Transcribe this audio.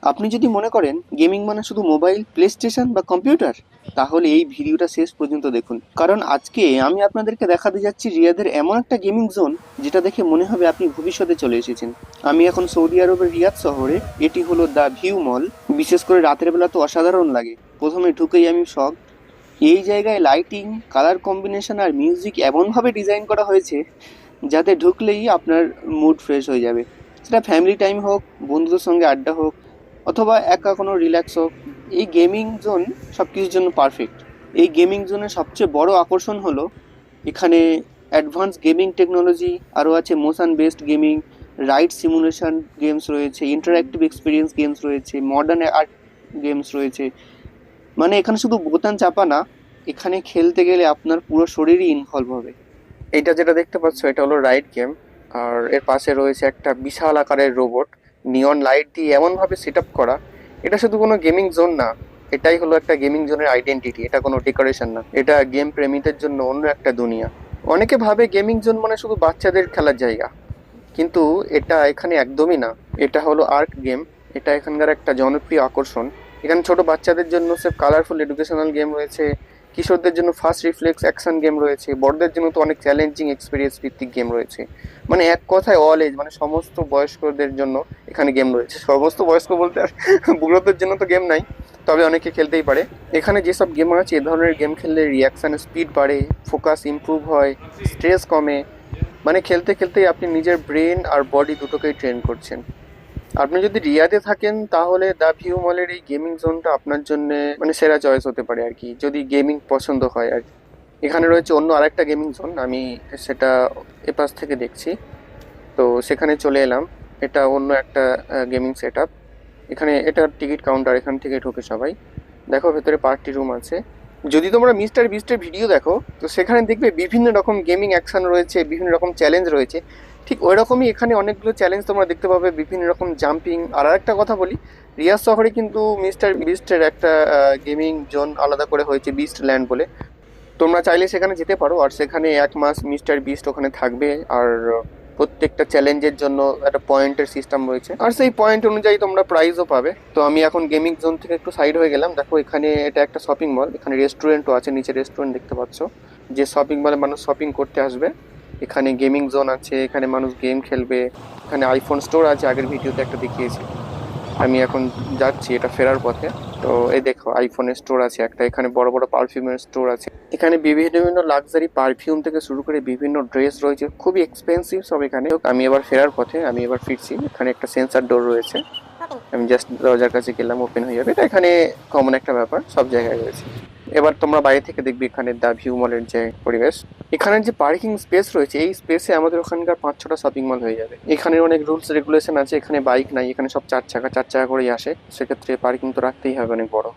আপনি যদি মনে করেন গেমিং মানে শুধু মোবাইল, প্লে স্টেশন বা কম্পিউটার, তাহলে এই ভিডিওটা শেষ পর্যন্ত দেখুন। কারণ আজকে আমি আপনাদেরকে দেখাতে যাচ্ছি রিয়াদের এমন একটা গেমিং জোন যেটা দেখে মনে হবে আপনি ভবিষ্যতে চলে এসেছেন। আমি এখন সৌদি আরবের রিয়াদ শহরে। এটি হলো দ্য ভিউ মল। বিশেষ করে রাতের বেলা তো অসাধারণ লাগে। প্রথমে ঢুকেই আমি শক। এই জায়গায় লাইটিং, কালার কম্বিনেশন আর মিউজিক এমনভাবে ডিজাইন করা হয়েছে যাতে ঢুকলেই আপনার মুড ফ্রেশ হয়ে যাবে। সেটা ফ্যামিলি টাইম হোক, বন্ধুদের সঙ্গে আড্ডা হোক, অথবা একা কোনো রিল্যাক্স হোক, এই গেমিং জোন সব কিছুর জন্য পারফেক্ট। এই গেমিং জোনের সবচেয়ে বড় আকর্ষণ হলো এখানে অ্যাডভান্স গেমিং টেকনোলজি, আরও আছে motion based gaming, ride simulation games রয়েছে, ইন্টারঅ্যাক্টিভ এক্সপিরিয়েন্স গেমস রয়েছে, মডার্ন আর্ট গেমস রয়েছে। মানে এখানে শুধু বোতাম চাপা না, এখানে খেলতে গেলে আপনার পুরো শরীরই ইনভলভ হবে। এইটা যেটা দেখতে পাচ্ছ এটা হলো রাইড গেম। আর এর পাশে রয়েছে একটা বিশাল আকারের রোবট, নিয়ন লাইট দিয়ে এমনভাবে সেট আপ করা। এটা শুধু কোনো গেমিং জোন না, এটাই হলো একটা গেমিং জোনের আইডেন্টিটি। এটা কোনো ডেকোরেশন না, এটা গেম প্রেমীদের জন্য অন্য একটা দুনিয়া। অনেকে ভাবে গেমিং জোন মানে শুধু বাচ্চাদের খেলার জায়গা, কিন্তু এটা এখানে একদমই না। এটা হলো আর্ক গেম। এটা এখানকার একটা জনপ্রিয় আকর্ষণ। এখানে ছোট বাচ্চাদের জন্য সব কালারফুল এডুকেশনাল গেম রয়েছে, কিশোরদের জন্য ফাস্ট রিফ্লেক্স অ্যাকশন গেম রয়েছে, বড়দের জন্য তো অনেক চ্যালেঞ্জিং এক্সপিরিয়েন্স ভিত্তিক গেম রয়েছে। মানে এক কথায় অল এজ, মানে সমস্ত বয়স্কদের জন্য এখানে গেম রয়েছে। সমস্ত বয়স্ক বলতে আর বুড়োদের জন্য তো গেম নাই, তবে অনেকে খেলতেই পারে। এখানে যেসব গেম আছে এ ধরনের গেম খেললে রিয়াকশন স্পিড বাড়ে, ফোকাস ইমপ্রুভ হয়, স্ট্রেস কমে। মানে খেলতে খেলতেই আপনি নিজের ব্রেন আর বডি দুটোকেই ট্রেন করছেন। আপনি যদি রিয়াদে থাকেন তাহলে দ্য ভিউ মলের এই গেমিং জোনটা আপনার জন্য মানে সেরা চয়েস হতে পারে আর কি, যদি গেমিং পছন্দ হয় আর কি। এখানে রয়েছে অন্য আরেকটা গেমিং জোন, আমি সেটা এপাশ থেকে দেখছি। তো সেখানে চলে এলাম। এটা অন্য একটা গেমিং সেট আপ। এখানে এটা টিকিট কাউন্টার, এখান থেকে ঢোকে সবাই। দেখো ভেতরে পার্টি রুম আছে। যদি তোমরা মিস্টার বিস্টের ভিডিও দেখো তো সেখানে দেখবে বিভিন্ন রকম গেমিং অ্যাকশন রয়েছে, বিভিন্ন রকম চ্যালেঞ্জ রয়েছে। ঠিক ওই রকমই এখানে অনেকগুলো চ্যালেঞ্জ তোমরা দেখতে পাবে, বিভিন্ন রকম জাম্পিং। আর একটা কথা বলি, রিয়াদ শহরে কিন্তু মিস্টার বিস্টের একটা গেমিং জোন আলাদা করে হয়েছে, বিস্ট ল্যান্ড বলে। তোমরা চাইলে সেখানে যেতে পারো, আর সেখানে 1 মাস মিস্টার বিস্ট ওখানে থাকবে। আর প্রত্যেকটা চ্যালেঞ্জের জন্য একটা পয়েন্টের সিস্টেম রয়েছে, আর সেই পয়েন্ট অনুযায়ী তোমরা প্রাইজও পাবে। তো আমি এখন গেমিং জোন থেকে একটু সাইড হয়ে গেলাম। দেখো এখানে এটা একটা শপিং মল, এখানে রেস্টুরেন্টও আছে, নিচে রেস্টুরেন্ট দেখতে পাচ্ছ। যে শপিং মলে মানুষ শপিং করতে আসবে। এখানে গেমিং জোন আছে, এখানে মানুষ গেম খেলবে। এখানে আইফোন স্টোর আছে, আগের ভিডিওতে একটা দেখিয়েছি। আমি এখন যাচ্ছি এটা ফেরার পথে। তো এই দেখো আইফোনের স্টোর আছে একটা, এখানে বড় বড় পারফিউমের স্টোর আছে। এখানে বিভিন্ন বিভিন্ন লাক্সারি পারফিউম থেকে শুরু করে বিভিন্ন ড্রেস রয়েছে, খুবই এক্সপেন্সিভ সব এখানে। আমি এবার ফেরার পথে, আমি এবার ফিরছি। এখানে একটা সেন্সার ডোর রয়েছে, আমি জাস্ট দরজার কাছে গেলাম, ওপেন হয়ে যাবে। এটা এখানে কমন একটা ব্যাপার, সব জায়গায় রয়েছে। এবার তোমরা বাইরে থেকে দেখবে এখানে দ্য ভিউ মলের যে পরিবেশ। এখানের যে পার্কিং স্পেস রয়েছে, এই স্পেসে আমাদের ওখানকার 5-6টা শপিং মল হয়ে যাবে। এখানে অনেক রুলস রেগুলেশন আছে, এখানে বাইক নাই, এখানে সব 4 চাকা 4 চাকা করেই আসে। সেক্ষেত্রে পার্কিং তো রাখতেই হবে অনেক বড়।